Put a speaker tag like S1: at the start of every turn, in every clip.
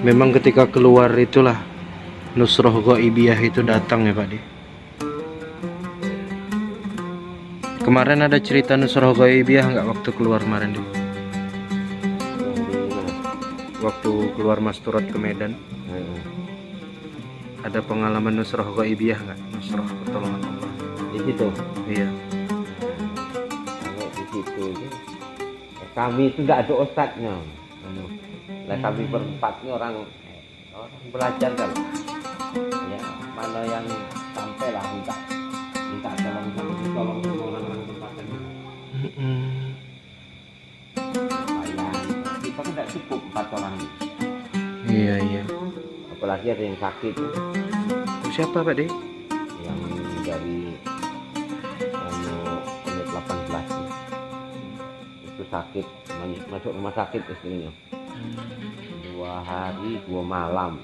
S1: Memang ketika keluar itulah nusroh ghaibiyah itu datang ya Pak De. Kemarin ada cerita nusroh ghaibiyah nggak waktu keluar kemarin De? Waktu keluar Mas Turat ke Medan, ada pengalaman nusroh ghaibiyah nggak? Nusroh pertolongan Allah
S2: Di situ.
S1: iya.
S2: Kalau di situ kami itu tidak ada ustadznya. Lah kami berempat ini orang belajar kan. Ya, mana yang sampai lah minta tolong sama orang-orang tempatnya. Kita tidak cukup 4 orang.
S1: Iya.
S2: Apalagi ada yang sakit.
S1: Siapa Pak De?
S2: Yang dari umur 18 itu sakit, masuk rumah sakit istrinya 2 hari 2 malam,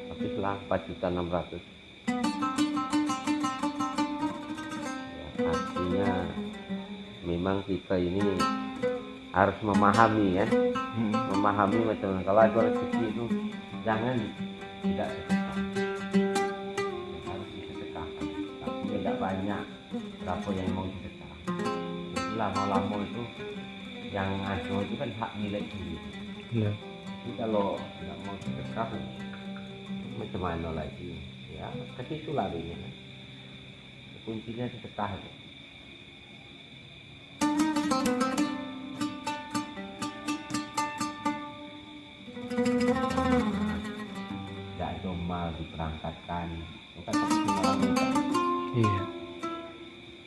S2: tapi selang 4.600.000 ya, artinya memang kita ini harus memahami ya, memahami macam kalau ada rezeki itu jangan tidak sedekah, harus disedekahkan, tapi tidak banyak berapa yang mau disedekah. Lama-lama itu yang ada itu kan hak milik sendiri.
S1: Nah.
S2: Jadi kalau tidak mau sedekah macam mana lagi ya, ke situ larinya. Kuncinya sedekah. Tidak domal diberangkatkan, bukan seperti orang minta.
S1: Iya.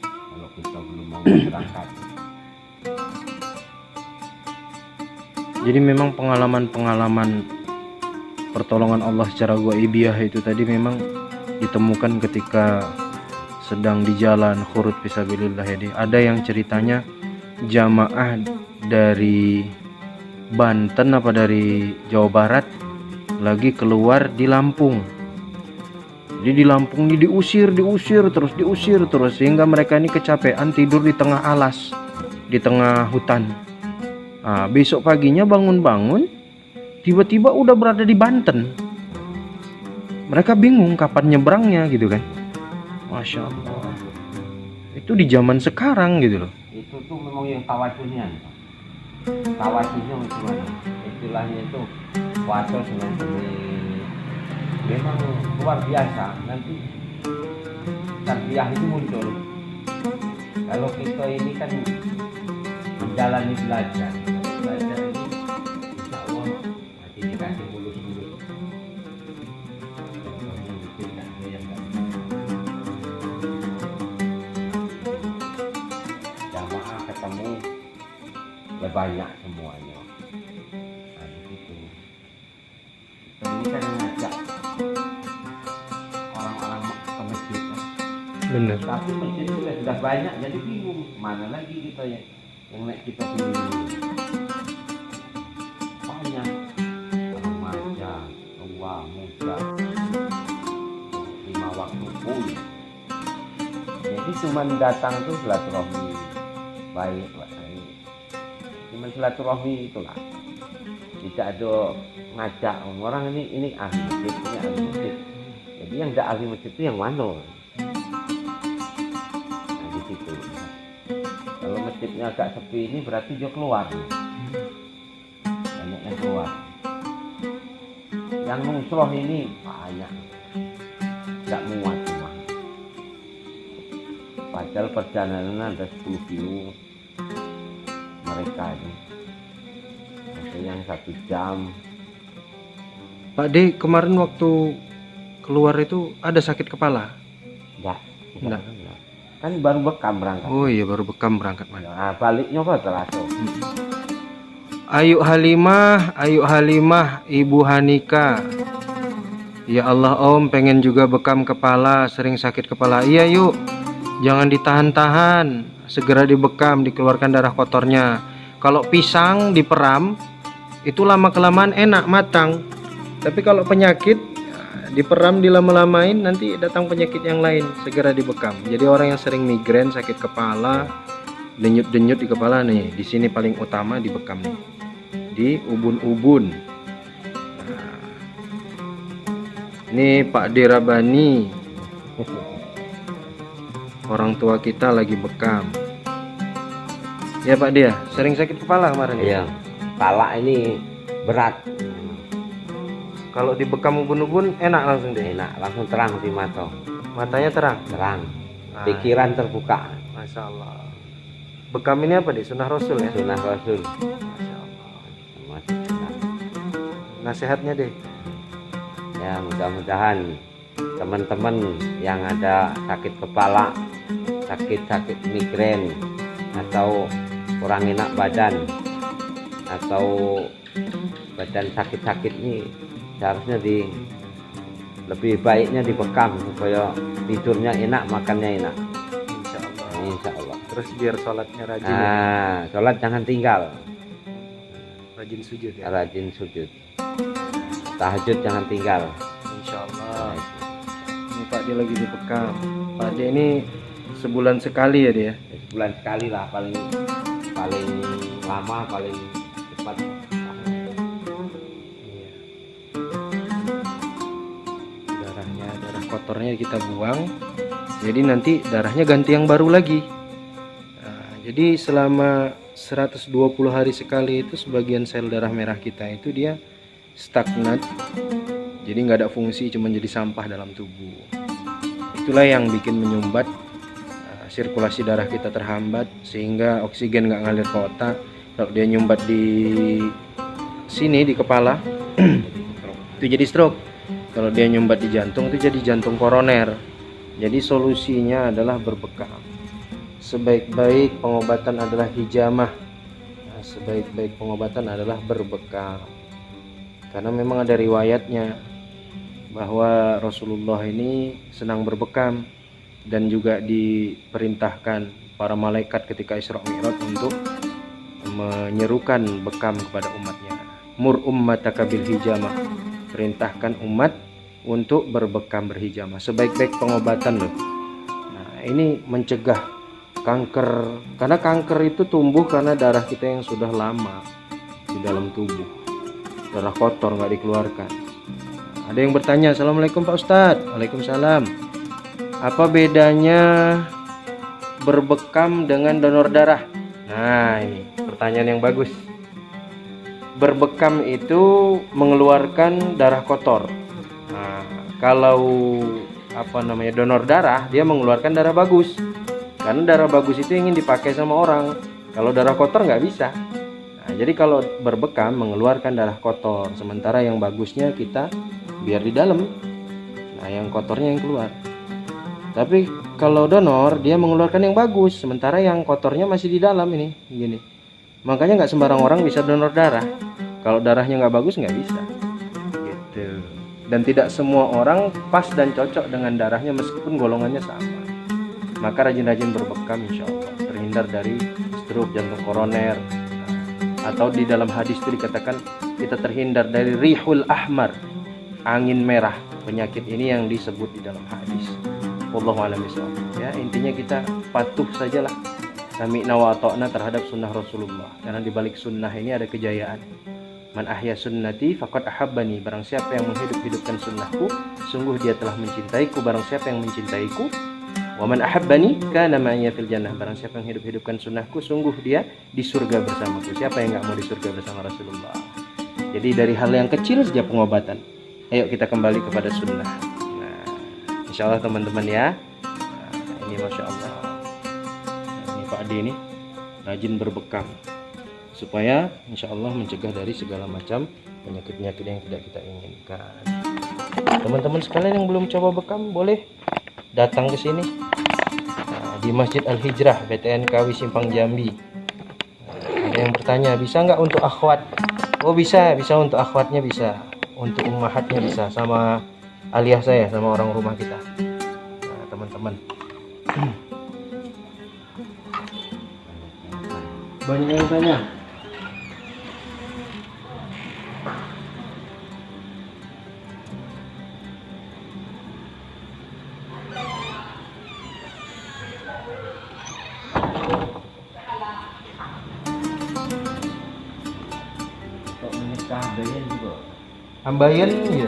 S2: Kalau kita belum mau berangkat.
S1: Jadi memang pengalaman-pengalaman pertolongan Allah secara ghaibiyah itu tadi memang ditemukan ketika sedang di jalan khurud fisabilillah ya. Ada yang ceritanya jamaah dari Banten apa dari Jawa Barat lagi keluar di Lampung. Jadi di Lampung ini diusir terus sehingga mereka ini kecapean tidur di tengah alas, di tengah hutan. Nah, besok paginya bangun-bangun tiba-tiba udah berada di Banten. Mereka bingung kapan nyebrangnya gitu kan. Masya Allah. Itu di zaman sekarang gitu loh.
S2: Itu tuh memang yang tawadhunya. Tawadhunya gimana? Istilahnya itu puasa dengan memang luar biasa. Nanti tarbiyah itu muncul. Kalau kita ini kan menjalani belajar ini insya Allah masih dikasih mulus-mulus. Jamaah ketemu ya banyak semuanya. Nah di situ ini kan ngajak orang-orang ke masjid kan?
S1: Bener.
S2: Tapi masjid itu sudah banyak jadi bingung mana lagi kita yang naik kita pilih. Banyak remaja, tua, muda, 5 waktu pun. Jadi cuma datang tuh silaturahmi baik. Cuma silaturahmi itulah. Tidak ada ngajak orang ini ahli masjid, ini ahli masjid. Jadi yang tidak ahli masjid itu yang mana? Nah, di situ. Kalau masjidnya agak sepi ini berarti dia keluar. Banyak yang keluar. Yang nusroh ini banyak. Tidak muat semua. Padahal perjalanan ada 10 kilo. Mereka ini. Ada yang 1 jam.
S1: Pak De, kemarin waktu keluar itu ada sakit kepala?
S2: Enggak. Kan baru bekam berangkat.
S1: Oh iya, baru bekam berangkat Mas.
S2: Nah, baliknya kok terlalu.
S1: Ayu Halimah, Ibu Hanika. Ya Allah Om, pengen juga bekam kepala, sering sakit kepala. Iya yuk, jangan ditahan-tahan, segera dibekam, dikeluarkan darah kotornya. Kalau pisang diperam, itu lama-kelamaan enak, matang. Tapi kalau penyakit, diperam, dilama-lamain, nanti datang penyakit yang lain, segera dibekam. Jadi orang yang sering migrain, sakit kepala, denyut-denyut di kepala nih, di sini paling utama dibekam nih. di ubun-ubun. Nah, ini Pak Dirabani, orang tua kita lagi bekam. Ya Pak Dia, sering sakit kepala kemarin.
S2: Iya, kepala ini berat.
S1: Kalau dibekam ubun-ubun enak langsung deh.
S2: Enak, langsung terang di mata.
S1: Matanya terang.
S2: Terang.
S1: Nah,
S2: Pikiran terbuka.
S1: Masya Allah. Bekam ini apa nih? Sunnah Rasul ya?
S2: Sunnah Rasul.
S1: Masya Allah.
S2: Masih sunnah.
S1: Nasihatnya deh.
S2: Ya, mudah-mudahan teman-teman yang ada sakit kepala, sakit migrain, atau kurang enak badan, atau badan sakit-sakit ini seharusnya lebih baiknya dibekam supaya tidurnya enak, makannya enak.
S1: Insya Allah.
S2: Insya Allah.
S1: Terus biar sholatnya rajin ya?
S2: Nah, sholat jangan tinggal.
S1: Rajin sujud ya?
S2: Rajin sujud. Tahajud jangan tinggal.
S1: Insya Allah. Ini Pak dia lagi dibekam. Pak dia ini sebulan sekali ya dia?
S2: Sebulan sekali lah, paling lama, paling cepat.
S1: Iya. Darah kotornya kita buang. Jadi nanti darahnya ganti yang baru lagi. Nah, jadi selama 120 hari sekali itu sebagian sel darah merah kita itu dia stagnan. Jadi nggak ada fungsi, cuma jadi sampah dalam tubuh. Itulah yang bikin menyumbat, sirkulasi darah kita terhambat sehingga oksigen nggak ngalir ke otak. Kalau dia nyumbat di sini di kepala itu jadi stroke. Kalau dia nyumbat di jantung itu jadi jantung koroner. Jadi solusinya adalah berbekam. Sebaik-baik pengobatan adalah hijamah. Nah, sebaik-baik pengobatan adalah berbekam. Karena memang ada riwayatnya bahwa Rasulullah ini senang berbekam dan juga diperintahkan para malaikat ketika Isra Mi'raj untuk menyerukan bekam kepada umatnya. Mur ummataka bil hijamah. Perintahkan umat untuk berbekam berhijamah. Sebaik-baik pengobatan loh. Nah, ini mencegah kanker. Karena kanker itu tumbuh karena darah kita yang sudah lama di dalam tubuh. Darah kotor nggak dikeluarkan. Ada yang bertanya, Assalamualaikum Pak Ustadz. Waalaikumsalam. Apa bedanya berbekam dengan donor darah? Nah, ini pertanyaan yang bagus. Berbekam itu mengeluarkan darah kotor. Nah, kalau donor darah, dia mengeluarkan darah bagus. Karena darah bagus itu ingin dipakai sama orang. Kalau darah kotor nggak bisa. Nah, jadi kalau berbekam mengeluarkan darah kotor, sementara yang bagusnya kita biar di dalam. Nah, yang kotornya yang keluar. Tapi kalau donor dia mengeluarkan yang bagus, sementara yang kotornya masih di dalam ini, gini. Makanya nggak sembarang orang bisa donor darah. Kalau darahnya nggak bagus nggak bisa. Gitu. Dan tidak semua orang pas dan cocok dengan darahnya meskipun golongannya sama. Maka rajin-rajin berbekam insya Allah terhindar dari stroke, jantung koroner. Atau di dalam hadis itu dikatakan kita terhindar dari rihul ahmar, angin merah. Penyakit ini yang disebut di dalam hadis. Wallahu a'lam bishawab. Ya, intinya kita patuh sajalah sami'na wa ata'na terhadap sunnah Rasulullah. Karena di balik sunnah ini ada kejayaan. Man ahya sunnati faqad ahabbani. Barang siapa yang menghidup-hidupkan sunnahku, sungguh dia telah mencintaiku. Barang siapa yang mencintaiku, wa man ahabbani kana ma'iyya fil jannah. Barang siapa yang hidup-hidupkan sunnahku, sungguh dia di surga bersamaku. Siapa yang enggak mau di surga bersama Rasulullah? Jadi dari hal yang kecil saja pengobatan. Ayo kita kembali kepada sunnah. Nah, insya Allah teman-teman ya. Nah, ini masya Allah. Nah, ini Pak Adi ini rajin berbekam supaya insya Allah mencegah dari segala macam penyakit-penyakit yang tidak kita inginkan. Teman-teman sekalian yang belum coba bekam boleh datang ke sini. Nah, di Masjid Al Hijrah BTN Kawi Simpang Jambi. Nah, ada yang bertanya bisa nggak untuk akhwat? Oh bisa untuk akhwatnya bisa. Untuk ummahatnya bisa, sama aliyah saya, sama orang rumah kita. Nah, teman-teman. Banyak yang tanya. Ambayan ya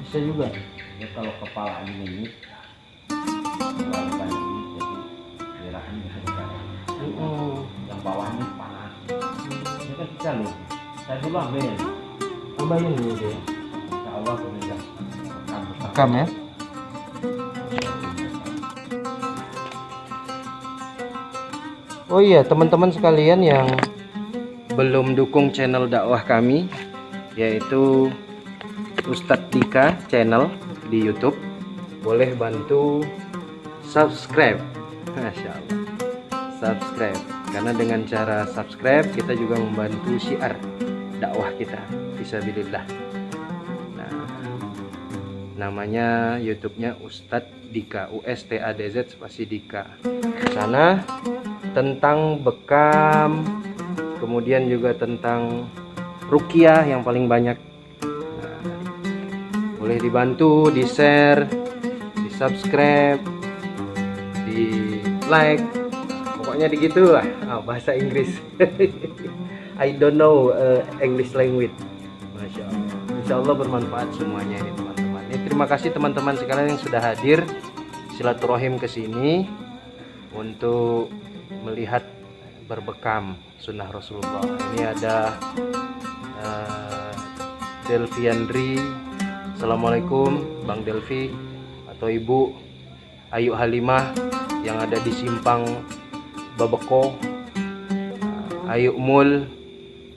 S1: bisa juga.
S2: Ya kalau kepala ini terlalu banyak ini jadi gerakan bisa sekarang. Yang bawahnya panas. Ini kan bisa loh. Saya dulu ambil.
S1: Ambayan ini dia.
S2: Insya Allah sudah
S1: Rekam ya. Oh iya, teman-teman sekalian yang belum dukung channel dakwah kami, yaitu Ustadz Dika channel di YouTube, boleh bantu subscribe. Masya Allah, subscribe, karena dengan cara subscribe kita juga membantu syiar dakwah kita fisabilillah. Nah, namanya YouTube-nya Ustadz Dika, USTADZ spasi Dika. Sana tentang bekam, kemudian juga tentang ruqyah yang paling banyak. Nah, boleh dibantu, di share, di subscribe, di like, pokoknya begitu lah. Bahasa Inggris. I don't know English language. Masya Allah. Insya Allah bermanfaat semuanya ini teman-teman. Terima kasih teman-teman sekalian yang sudah hadir silaturahim ke sini untuk melihat berbekam sunnah Rasulullah. Ini ada Delviandri. Assalamualaikum Bang Delvi atau Ibu Ayu Halimah yang ada di Simpang Babeko. Ayu Mul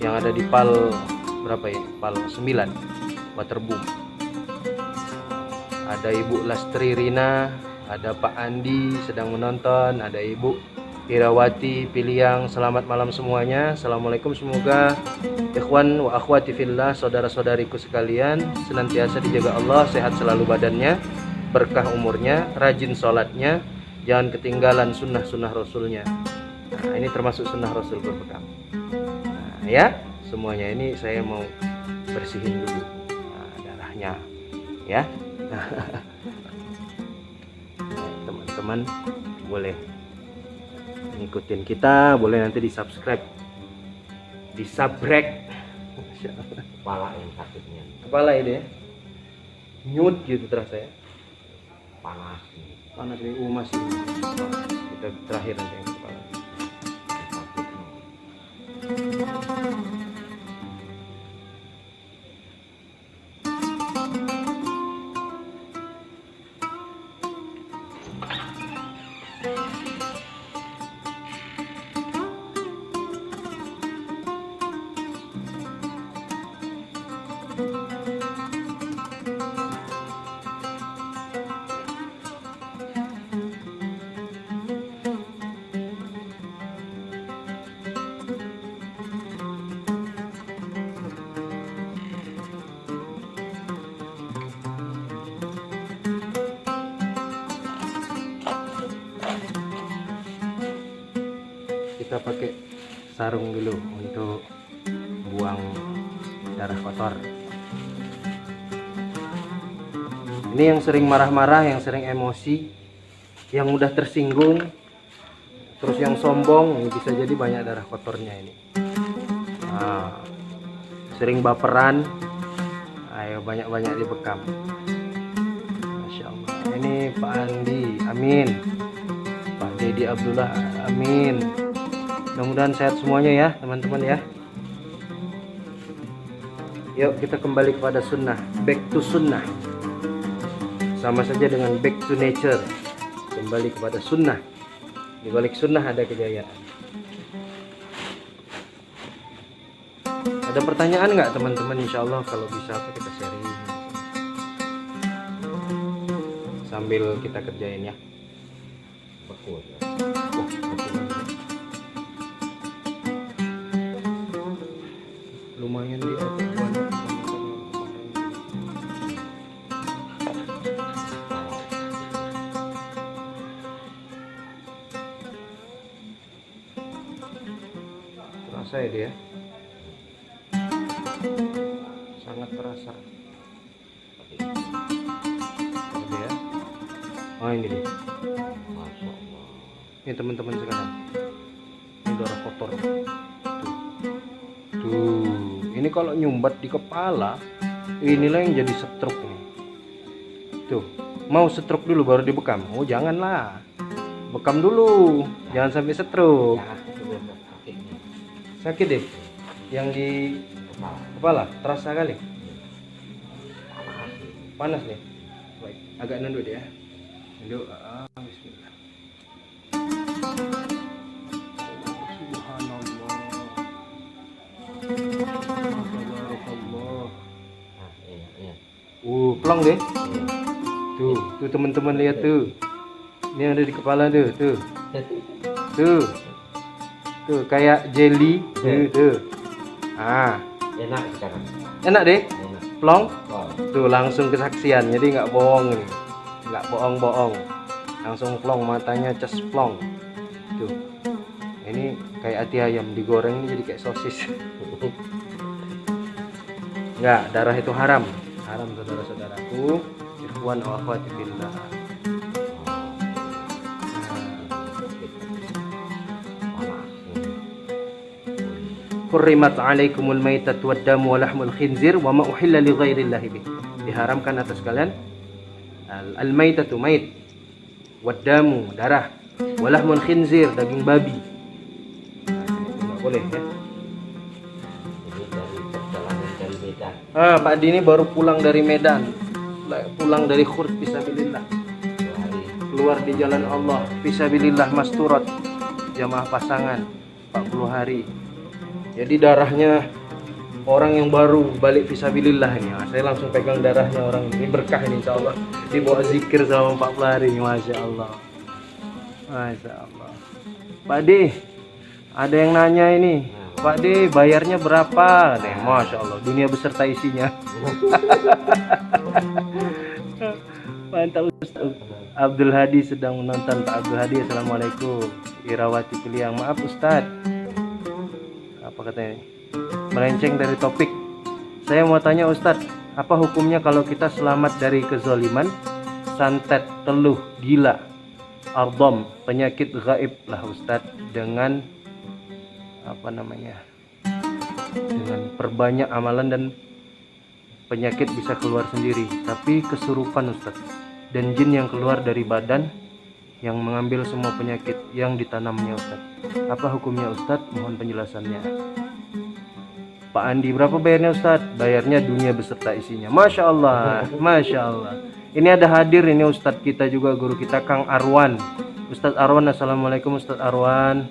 S1: yang ada di Pal berapa ya? Pal 9 Waterboom. Ada Ibu Lastri Rina, ada Pak Andi sedang menonton, ada Ibu Irawati Piliang. Selamat malam semuanya. Assalamualaikum, semoga ikhwan wa akhwati fillah, saudara-saudariku sekalian senantiasa dijaga Allah, sehat selalu badannya, berkah umurnya, rajin sholatnya, jangan ketinggalan sunnah-sunnah Rasulnya. Nah, ini termasuk sunnah Rasul berbekam. Nah, ya, semuanya ini saya mau bersihin dulu darahnya ya. Teman-teman boleh ngikutin kita, boleh nanti di subscribe, di subrek.
S2: kepala yang sakitnya
S1: Kepala ini ya nyut gitu terasa ya,
S2: panas
S1: nih masih kita terakhir nanti yang kepala.
S2: sakitnya.
S1: Kita pakai sarung dulu untuk buang darah kotor. Ini yang sering marah-marah, yang sering emosi, yang mudah tersinggung, terus yang sombong, ini bisa jadi banyak darah kotornya ini. Nah, sering baperan, ayo banyak-banyak dibekam. Masya Allah. Ini Pak Andi, amin. Pak Dedi Abdullah, amin. Mudah-mudahan sehat semuanya ya teman-teman ya. Yuk kita kembali kepada sunnah, back to sunnah. Sama saja dengan back to nature, kembali kepada sunnah. Di balik sunnah ada kejayaan. Ada pertanyaan nggak teman-teman? Insya Allah kalau bisa apa kita sharing sambil kita kerjain ya.
S2: Beku ya.
S1: Oh, betul. Lumayan di apa banyak terasa ya dia, sangat terasa. Oke ya. Oh ini nih,
S2: Masya Allah.
S1: ini teman-teman sekalian, ini darah kotor tuh. Ini kalau nyumbat di kepala Inilah yang jadi stroke ini. Tuh, mau stroke dulu baru dibekam. Oh, janganlah. Bekam dulu, jangan sampai stroke.
S2: Jangan sebelum sakit nih.
S1: Sakit deh. Yang di kepala terasa kali. Panas nih. Baik, agak nunduk ya. Nunduk. Bismillah. Subhanallah. Tabarakallah.
S2: Nah, iya.
S1: Plong deh.
S2: Iya.
S1: Tuh teman-teman lihat tuh. Ini yang ada di kepala tuh. Tuh kayak jelly. Tuh.
S2: Enak sekarang.
S1: Enak deh.
S2: Enak.
S1: Plong.
S2: Wow.
S1: Tuh langsung kesaksian. Jadi nggak bohong nih. Nggak bohong. Langsung plong, matanya cas plong. Tuh. Ini kayak hati ayam digoreng ini jadi kayak sosis. Enggak, darah itu haram. Haram saudara-saudaraku. Ikhwan wa akhwati fillah. Hurrimat 'alaikumul maitatu wad-damu wa lahmul khinzir wa ma uhilla li ghairillahi bih. Diharamkan atas kalian al-maitatu mait, wad-damu darah, wa lahmul khinzir daging babi. Enggak boleh ya.
S2: Ini dari perjalanan dari Medan.
S1: Pak Adi ini baru pulang dari Medan. Pulang dari khurd fisabilillah.
S2: 2 hari.
S1: Keluar di jalan Allah fisabilillah masturat. Jamaah pasangan 40 hari. Jadi darahnya orang yang baru balik fisabilillah ini. Saya langsung pegang darahnya orang ini. Berkah ini insyaallah. Dibawa zikir sama 40 hari ini, Masya Allah. Masya Allah. Pak D, ada yang nanya ini. Pak D, bayarnya berapa? Nih, Masya Allah. Dunia beserta isinya. Mantap Ustaz. Abdul Hadi sedang menonton. Pak Abdul Hadi, assalamualaikum. Irawati Piliang, maaf Ustaz. Apa katanya? Melenceng dari topik. Saya mau tanya Ustadz, apa hukumnya kalau kita selamat dari kezaliman, santet, teluh, gila, ardom, penyakit gaib lah Ustadz, dengan apa namanya? Dengan perbanyak amalan dan penyakit bisa keluar sendiri, tapi kesurupan Ustadz, dan jin yang keluar dari badan yang mengambil semua penyakit yang ditanamnya Ustadz. Apa hukumnya Ustadz? Mohon penjelasannya. Pak Andi, berapa bayarnya Ustadz? Bayarnya dunia beserta isinya. Masya Allah, Masya Allah. Ini ada hadir ini Ustadz kita juga, guru kita Kang Arwan. Ustadz Arwan, assalamualaikum Ustadz Arwan.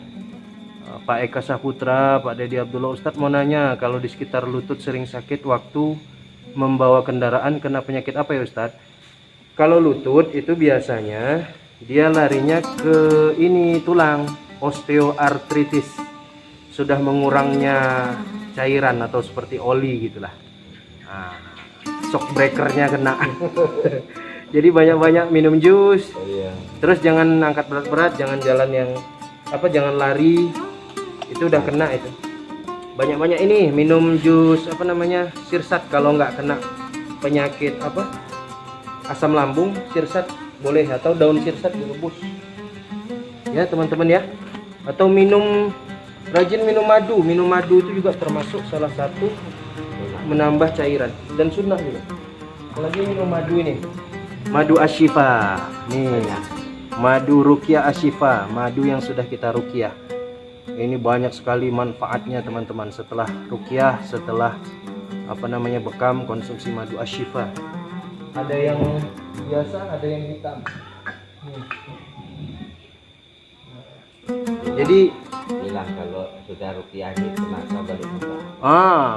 S1: Pak Eka Saputra, Pak Dedi Abdullah. Ustadz mau nanya, kalau di sekitar lutut sering sakit waktu membawa kendaraan, kena penyakit apa ya Ustadz? Kalau lutut itu biasanya dia larinya ke ini tulang, osteoartritis, sudah mengurangnya cairan atau seperti oli gitulah. Shock breakernya kena. Jadi banyak-banyak minum jus.
S2: Iya.
S1: Terus jangan angkat berat-berat, jangan jalan yang jangan lari. Itu udah kena itu. Banyak-banyak ini minum jus sirsat kalau nggak kena penyakit asam lambung, sirsat boleh, atau daun sirsat direbus ya teman-teman ya, atau rajin minum madu itu juga termasuk salah satu menambah cairan dan sunnah juga. Apalagi minum madu ini, madu asyifa nih, madu ruqyah asyifa, madu yang sudah kita ruqyah. Ini banyak sekali manfaatnya teman-teman. Setelah ruqyah, setelah bekam, konsumsi madu asyifa. Ada yang biasa, ada yang hitam. Jadi
S2: Bilang kalau sudah rupiah ini tenaga balik muda.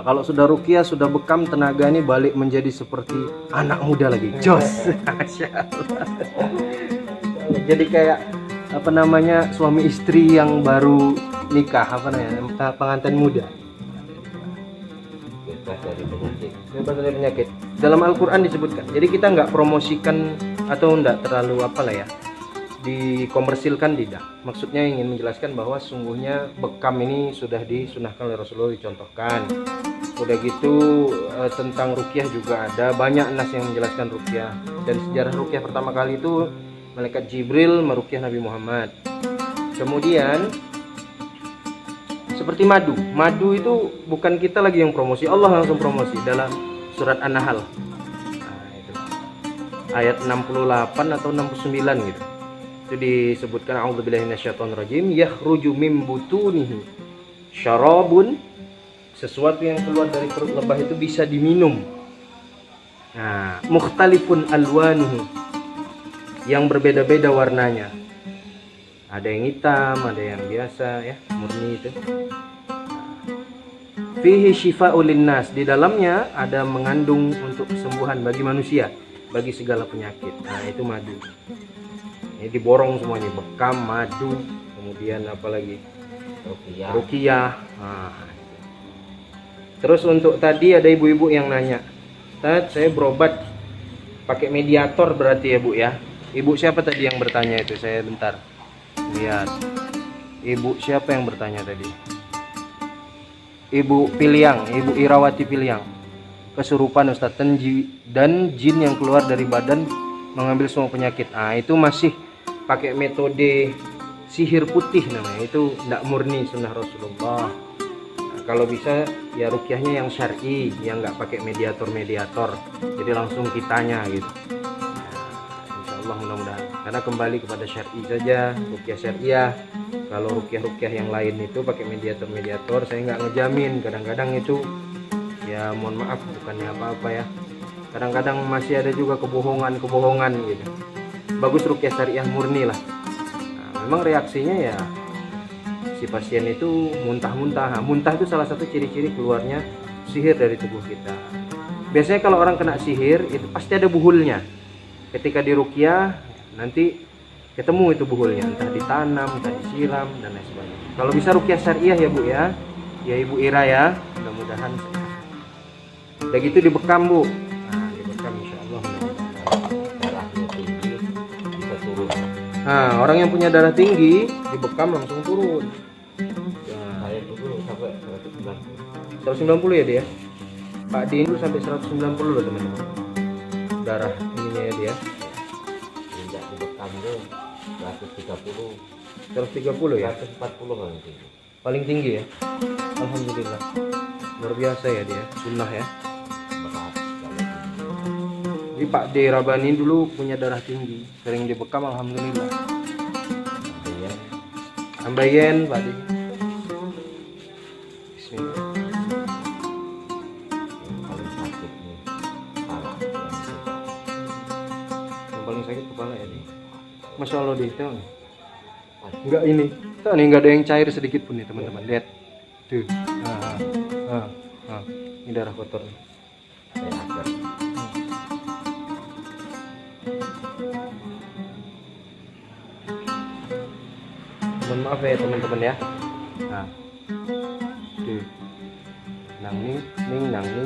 S1: kalau sudah ruqyah, sudah bekam, tenaga ini balik menjadi seperti anak muda lagi. Jos. Masya Allah. Jadi kayak suami istri yang baru nikah, pengantin muda.
S2: Bebas dari penyakit.
S1: Bebas dari penyakit. Dalam Al-Quran disebutkan. Jadi kita nggak promosikan atau nggak terlalu dikomersilkan, tidak. Maksudnya ingin menjelaskan bahwa sungguhnya bekam ini sudah disunahkan oleh Rasulullah, dicontohkan. Udah gitu tentang ruqyah juga ada banyak nas yang menjelaskan ruqyah. Dan sejarah ruqyah pertama kali itu malaikat Jibril meruqyah Nabi Muhammad. Kemudian seperti madu itu bukan kita lagi yang promosi, Allah langsung promosi dalam surat An-Nahl. Nah, itu. Ayat 68 atau 69 gitu. Itu disebutkan a'udzubillahi minasyaitonirrajim yakhruju mim butunihi syarabun, sesuatu yang keluar dari perut lebah itu bisa diminum. Nah, mukhtalifun alwanuhu, yang berbeda-beda warnanya. Ada yang hitam, ada yang biasa ya, murni itu. Fihi syifa'ul linnas, di dalamnya ada mengandung untuk kesembuhan bagi manusia, bagi segala penyakit. Nah, itu madu. Ini diborong semuanya, bekam, madu, kemudian apa lagi? Ruqyah. Nah. Terus untuk tadi ada ibu-ibu yang nanya, "Ustaz, saya berobat pakai mediator berarti ya, Bu ya?" Ibu siapa tadi yang bertanya itu? Saya bentar lihat. Ibu siapa yang bertanya tadi? Ibu Piliang, Ibu Irawati Piliang. Kesurupan Ustaz, dan jin yang keluar dari badan mengambil semua penyakit. Nah, itu masih pakai metode sihir putih namanya. Itu tidak murni sunnah Rasulullah. Nah, kalau bisa ya rukyahnya yang syar'i, yang nggak pakai mediator. Jadi langsung kitanya gitu. Nah, insya Allah mudah-mudahan. Karena kembali kepada syar'i saja, rukyah syariah. Kalau rukyah-rukyah yang lain itu pakai mediator, saya nggak ngejamin. Kadang-kadang itu ya mohon maaf bukannya apa-apa ya. Kadang-kadang masih ada juga kebohongan gitu. Bagus rukyah syariah murni lah. Nah, memang reaksinya ya si pasien itu muntah-muntah. Nah, muntah itu salah satu ciri-ciri keluarnya sihir dari tubuh kita. Biasanya kalau orang kena sihir itu pasti ada buhulnya. Ketika dirukyah nanti ketemu itu buhulnya, entah ditanam, entah disiram dan lain sebagainya. Kalau bisa rukyah syariah ya Bu ya. Ya Ibu Ira ya. Mudah-mudahan. Udah gitu dibekam Bu. Nah, dibekam insyaallah.
S2: Darahnya tinggi bisa turun.
S1: Nah, orang yang punya darah tinggi dibekam langsung turun.
S2: Saya dulu sampai 190.
S1: 190 ya dia. Pak Din dulu sampai 190 loh teman-teman. Darah ininya ya dia.
S2: Sejak dibekam itu 130.
S1: 130 ya.
S2: 140 kan itu.
S1: Paling tinggi ya. Alhamdulillah. Luar biasa ya dia. Sunnah ya.
S2: Berat.
S1: Jadi Pak D Rabani dulu punya darah tinggi, sering dibekam alhamdulillah. Ambayen Pak D. Bismillah. Yang paling sakit kepala ya dia. Masya Allah deh, tengok nih. Enggak ini, tengok nih, enggak ada yang cair sedikit pun nih teman-teman. Lihat, tuh. Ini darah kotor nih. Mohon maaf ya teman-teman ya. Nah, tuh. Nang ning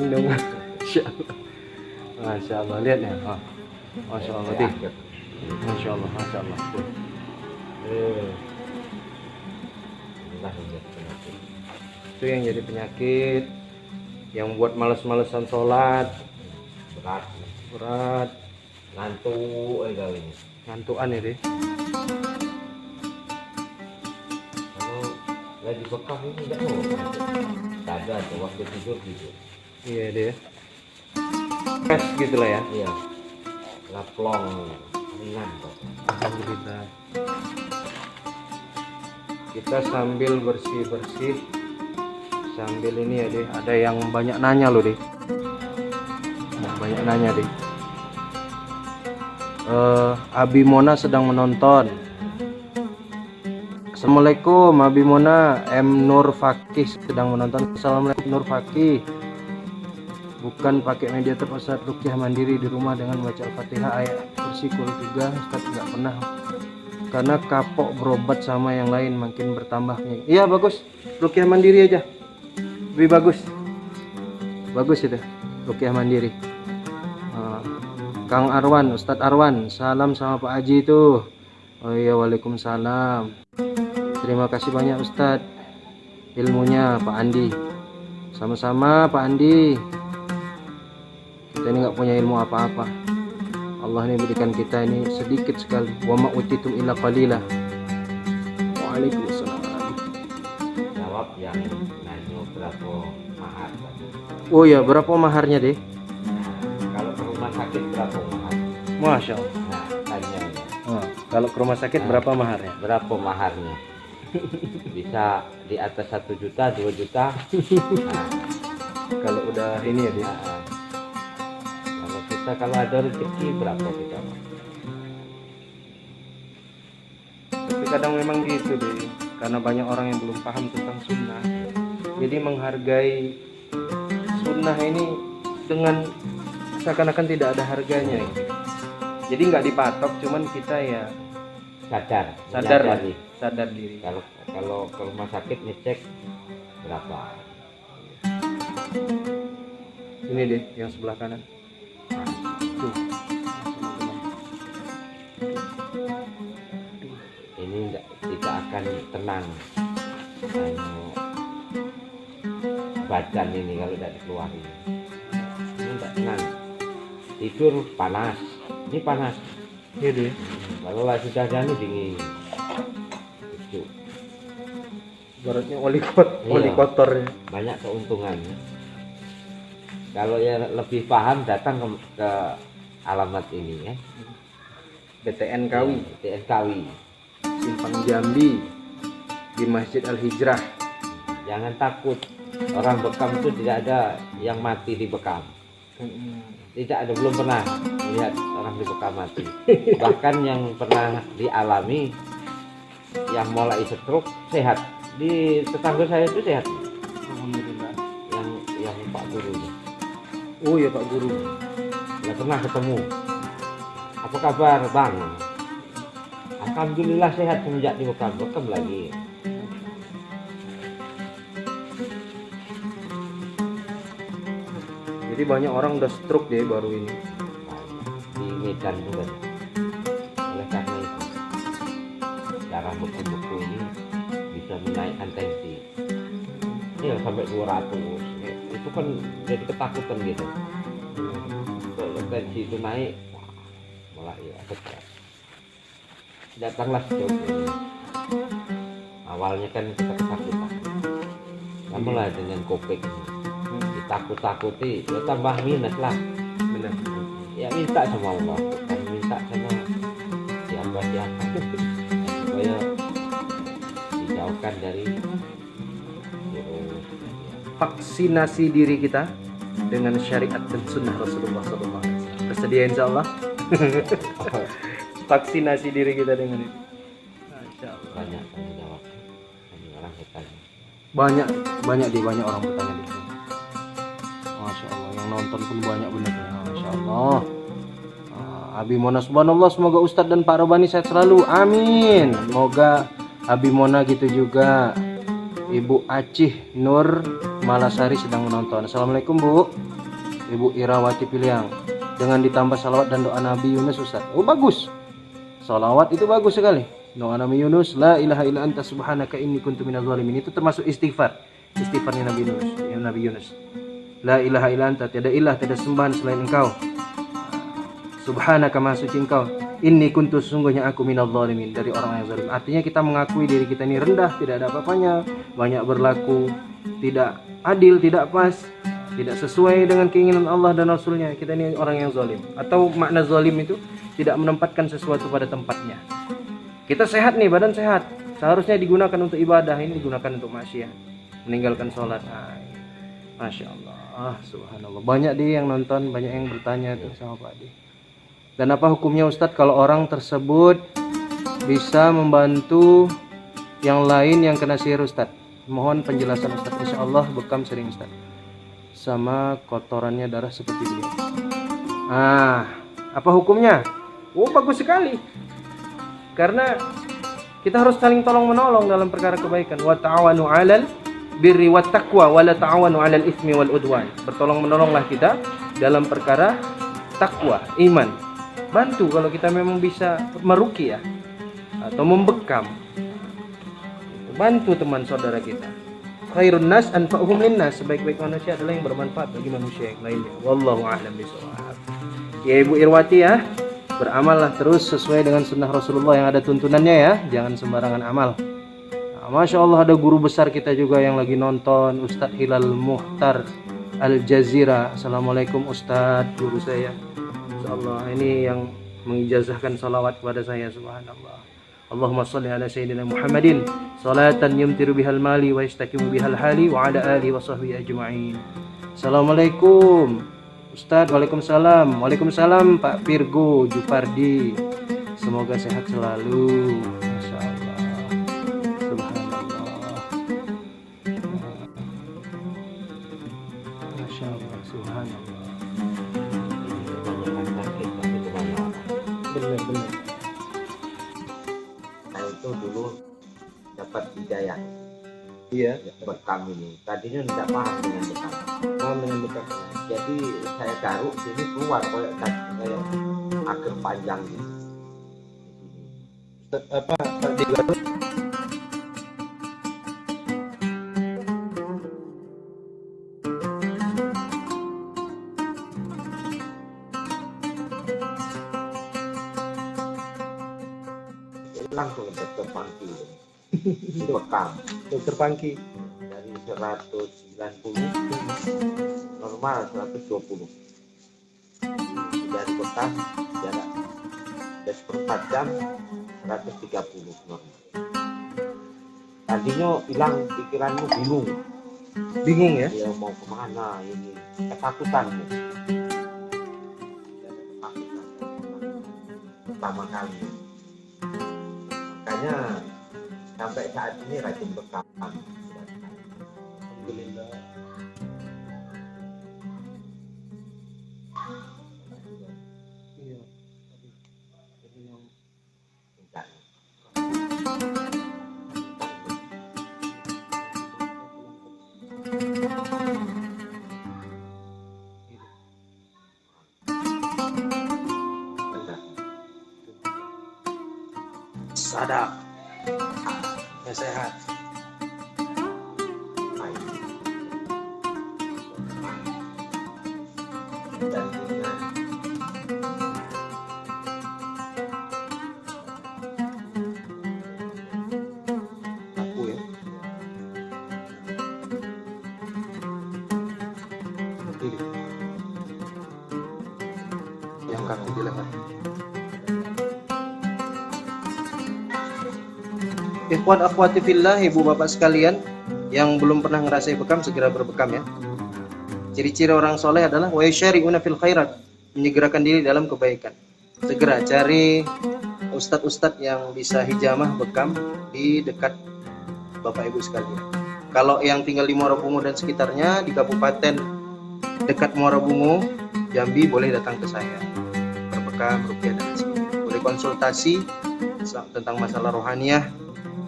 S1: dong. Masya Allah, lihat ya. Masya Allah deh. Masya Allah. Tuh. Itu yang jadi penyakit, yang buat males-malesan sholat, berat,
S2: ngantuk kali ini.
S1: ngantuan ya deh.
S2: Kalau lagi bekam ini enggak mau. Sadar tuh waktu tidur gitu.
S1: Iya deh. Pes gitu lah ya.
S2: Iya. Laplong ringan kok.
S1: Alhamdulillah. Kita sambil bersih-bersih, sambil ini ya deh. Ada yang banyak nanya loh deh. Banyak nanya deh. Abi Mona sedang menonton. Assalamualaikum Abi Mona. M Nur Fakih sedang menonton. Assalamualaikum Nur Fakih. Bukan pakai mediator Ustaz, rukyah mandiri di rumah dengan baca Al-Fatihah ayat kursi kul 3. Ustaz nggak pernah, karena kapok berobat sama yang lain makin bertambah. Iya bagus, rukyah mandiri aja lebih bagus itu rukyah mandiri. Kang Arwan, Ustadz Arwan, salam sama Pak Haji itu. Oh iya, waalaikumsalam. Terima kasih banyak Ustadz ilmunya Pak Andi. Sama-sama Pak Andi. Kita ini nggak punya ilmu apa-apa. Allah ini berikan kita ini sedikit sekali. Wa ma utitum illa qalila. Waalaikumsalam.
S2: Jawab yang nanya berapa mahar.
S1: Oh ya, berapa maharnya deh?
S2: sakit berapa mahar?
S1: Masya Allah.
S2: Nah, tanya ya.
S1: Oh, kalau ke rumah sakit berapa maharnya?
S2: Berapa maharnya? Bisa di atas 1 juta, 2 juta. Nah,
S1: Kalau udah ini ya dia.
S2: nah, kalau ada rezeki berapa kita?
S1: Tapi kadang memang gitu deh, karena banyak orang yang belum paham tentang sunnah. Jadi menghargai sunnah ini dengan seakan-akan tidak ada harganya gitu. Jadi nggak dipatok, cuman kita ya
S2: Sadar
S1: lah,
S2: menyadari.
S1: sadar diri.
S2: Kalau ke rumah sakit ngecek berapa?
S1: Ini deh yang sebelah kanan. Tuh.
S2: Ini tidak akan tenang. Badan ini kalau tidak dikeluarin, ini tidak tenang. Tidur panas, ini panas.
S1: Iya deh.
S2: Kalau lah sudah jatuh dingin. Itu
S1: Ibaratnya oli kotor ya.
S2: banyak keuntungannya. Kalau ya lebih paham datang ke alamat ini ya.
S1: BTN Kawi,
S2: TNKW.
S1: Simpang Jambi, di Masjid Al Hijrah.
S2: Jangan takut. Orang bekam itu tidak ada yang mati di bekam. Tidak ada, belum pernah melihat orang di bekam mati. Bahkan yang pernah dialami, yang mulai stroke sehat. Di tetangga saya itu sehat.
S1: Alhamdulillah.
S2: Yang Pak Guru.
S1: Oh ya Pak Guru.
S2: Nggak pernah ketemu. Apa kabar Bang? Alhamdulillah sehat semenjak di bekam lagi.
S1: Jadi banyak orang udah stroke deh baru ini.
S2: Di Medan juga. Oleh karena itu, cara beku-beku ini bisa menaikkan tensi. Ini sampai 200. Itu kan jadi ketakutan gitu. Kalau tensi itu naik, wah, mulai ya berat. Datanglah stroke ini. Awalnya kan kita ketakutan. Namun lah dengan Covid ini, ditakut-takuti, ya tambah minus lah.
S1: Benar.
S2: Ya minta sama Allah, kan minta sama siapa supaya dijauhkan dari virus.
S1: Vaksinasi diri kita dengan syariat dan sunnah Rasulullah SAW. Bersedia insya Allah. Vaksinasi diri kita dengan itu. Masya Allah.
S2: Banyak tanggung jawab dari orang bertanya.
S1: Banyak orang bertanya di sini. Masya Allah, yang nonton pun banyak benar ya. Masya Allah. Abi Mona subhanallah, semoga Ustadz dan Pak Robani sehat selalu. Amin. Semoga Abi Mona gitu juga. Ibu Acih Nur Malasari sedang menonton. Assalamualaikum Bu. Ibu Irawati Piliang. Dengan ditambah salawat dan doa Nabi Yunus Ustadz. Oh bagus. Salawat itu bagus sekali. Doa Nabi Yunus, la ilaha illa anta subhanaka inni kuntu minadz zalimin. Itu termasuk istighfar. Istighfarnya Nabi Yunus. Ya Nabi Yunus. La ilaha illa anta, tiada ilah, tiada sembahan selain Engkau. Subhanaka, maha suci Engkau. Inni kuntu, sesungguhnya aku minadz zalimin, dari orang yang zalim. Artinya kita mengakui diri kita ini rendah, tidak ada apa-apanya, banyak berlaku tidak adil, tidak pas, tidak sesuai dengan keinginan Allah dan Rasulnya. Kita ini orang yang zalim. Atau makna zalim itu tidak menempatkan sesuatu pada tempatnya. Kita sehat nih, badan sehat, seharusnya digunakan untuk ibadah, ini digunakan untuk maksiat, meninggalkan sholat. Masya Allah, subhanallah. Banyak dia yang nonton, banyak yang bertanya tuh sama Pak Adi. Dan apa hukumnya Ustadz kalau orang tersebut bisa membantu yang lain yang kena sihir Ustadz? Mohon penjelasan Ustadz. Insya Allah bekam sering Ustadz, sama kotorannya darah seperti dia. Apa hukumnya? Oh bagus sekali. Karena kita harus saling tolong menolong dalam perkara kebaikan. Wa ta'awanu 'alal birri wat taqwa wa la ta'awanu 'alal itsmi wal udwan. Bertolong menolonglah kita dalam perkara takwa, iman. Bantu kalau kita memang bisa meruqyah atau membekam. Bantu teman saudara kita. Khairun nas anfa'uhum linnas. Sebaik-baik manusia adalah yang bermanfaat bagi manusia yang lainnya. Wallahu a'lam bishawab. Ya Ibu Irwati ya, beramallah terus sesuai dengan sunnah Rasulullah yang ada tuntunannya ya, jangan sembarangan amal. Masya Allah, ada guru besar kita juga yang lagi nonton, Ustadz Hilal Muhtar Al Jazira. Assalamualaikum Ustadz, guru saya. Masya Allah, ini yang mengijazahkan salawat kepada saya, subhanallah. Allahumma salli ala sayyidina Muhammadin salatan yumtiru bihal mali wa yastakimu bihal hali wa ala alihi wa sahbihi ajma'in. Assalamualaikum Ustadz. Waalaikumsalam. Waalaikumsalam Pak Virgo Jupardi, semoga sehat selalu. Masya Allah, subhanallah. Masya Allah, subhanallah.
S2: Kebanyakan sakit tapi kebanyakan.
S1: Benar-benar.
S2: Saya itu dulu dapat hidayah
S1: Iya,
S2: bekam ini. Tadinya tidak paham dengan bekam.
S1: paham dengan betul.
S2: Jadi saya garuk sini keluar kayak akhir panjang gitu.
S1: Apa di Garut?
S2: Langsung ke dokter Pangki di bekam
S1: Dokter Pangki.
S2: dari 190 normal 120. Dari bekam jarak 4 jam 130 normal. Tadinya hilang pikiranmu,
S1: Bingung ya?
S2: dia mau kemana ini, ketakutanmu. Pertama kali, makanya sampai saat ini rajin bekam.
S1: Alhamdulillah. Iya. Sadap. Ya sehat.
S2: Dan dengan
S1: Aku ya. Ini. Yang kaku di leher. Ikhwan akhwati fillah, ibu bapak sekalian yang belum pernah ngerasain bekam, segera berbekam ya. Ciri-ciri orang soleh adalah wa yusyari'una fil khairat, menyegerakan diri dalam kebaikan. Segera cari ustadz-ustadz yang bisa hijamah bekam di dekat bapak ibu sekalian. Kalau yang tinggal di Muara Bungu dan sekitarnya, di kabupaten dekat Muara Bungu, Jambi, boleh datang ke saya. Berbekam, ruqyah dan sebagainya. Boleh konsultasi tentang masalah rohaniyah,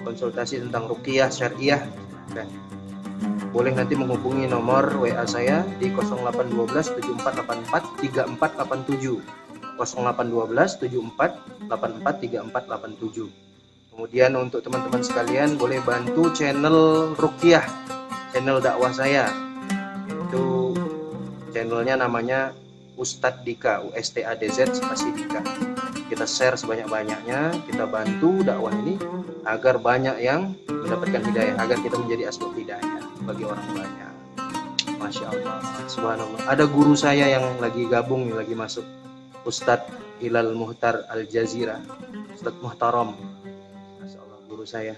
S1: konsultasi tentang ruqyah syariah, dan boleh nanti menghubungi nomor WA saya di 0812 7484 3487 0812 7484 3487. Kemudian untuk teman-teman sekalian boleh bantu channel ruqyah, channel dakwah saya. Itu channelnya namanya Ustadz Dika, USTADZ spasi Dika. Kita share sebanyak-banyaknya, kita bantu dakwah ini agar banyak yang mendapatkan hidayah, agar kita menjadi asbab hidayah bagi orang banyak. Masya Allah, subhanallah. Ada guru saya yang lagi gabung nih, lagi masuk, Ustadz Hilal Muhtar Al Jazira, Ustadz Muhtaram. Masya Allah, guru saya.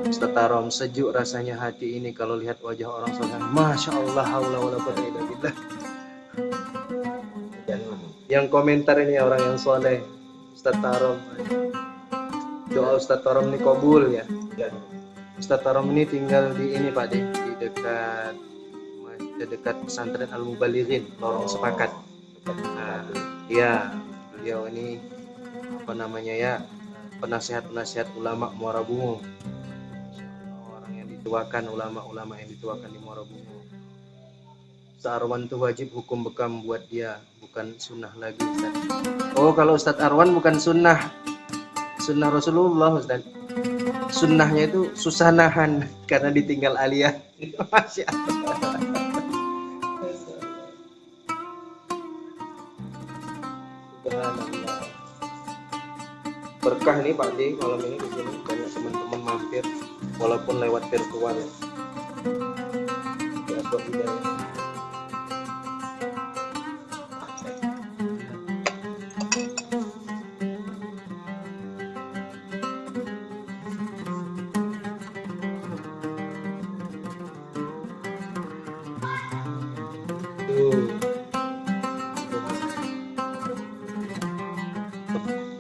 S1: Ustadz Tarom, sejuk rasanya hati ini kalau lihat wajah orang soleh. Masya Allah, haula wala quwwata illa billah. Yang komentar ini orang yang soleh, Ustadz Tarom. Doa Ustadz Tarom ini kabul ya. Ustadz Tarom ini tinggal di ini Pak di dekat pesantren Al Mubalighin, Lorong Sepakat. Nah, ya, beliau ini apa namanya ya, penasihat ulama Muara Bungu. Orang yang dituakan, ulama-ulama yang dituakan di Muara Bungu. Ustadz Arwan itu wajib hukum bekam buat dia, bukan sunnah lagi Ustaz. Oh, kalau Ustadz Arwan bukan sunnah Rasulullah Ustaz. Sunnahnya itu susah nahan karena ditinggal aliyah. Masya Allah. Subhanallah. Berkah nih Pak D malam ini di sini, banyak teman-teman mampir walaupun lewat virtual ya. Ya,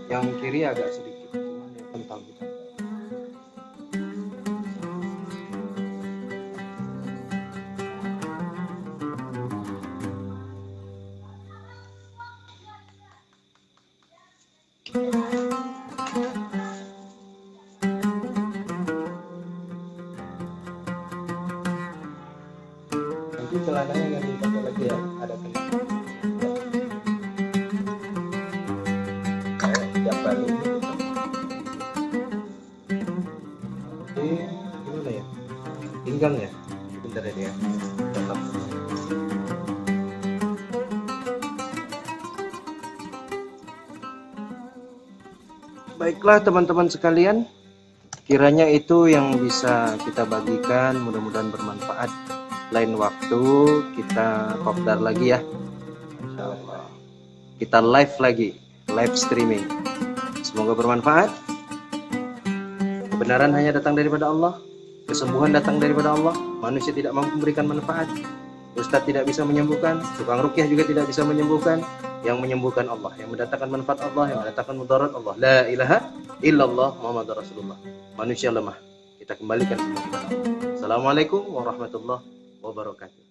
S1: Yang kiri agak sedikit, cuman yang kental kita. Nanti celananya nggak dipakai lagi ya, ada kena. Tiap kali ini tetap. Oke, gimana ya? Pinggang ya? Bentar ya dia. Dalam. Baiklah teman-teman sekalian, kiranya itu yang bisa kita bagikan, mudah-mudahan bermanfaat. Lain waktu kita kopdar lagi ya, Insya Allah. Kita live lagi, live streaming. Semoga bermanfaat. Kebenaran hanya datang daripada Allah, kesembuhan datang daripada Allah. Manusia tidak mampu memberikan manfaat, Ustadz tidak bisa menyembuhkan, tukang rukyah juga tidak bisa menyembuhkan. Yang menyembuhkan Allah, yang mendatangkan manfaat Allah, yang mendatangkan mudarat Allah. La ilaha illallah Muhammadur Rasulullah. Manusia lemah, kita kembalikan semua kepada Allah. Assalamualaikum warahmatullahi wabarakatuh.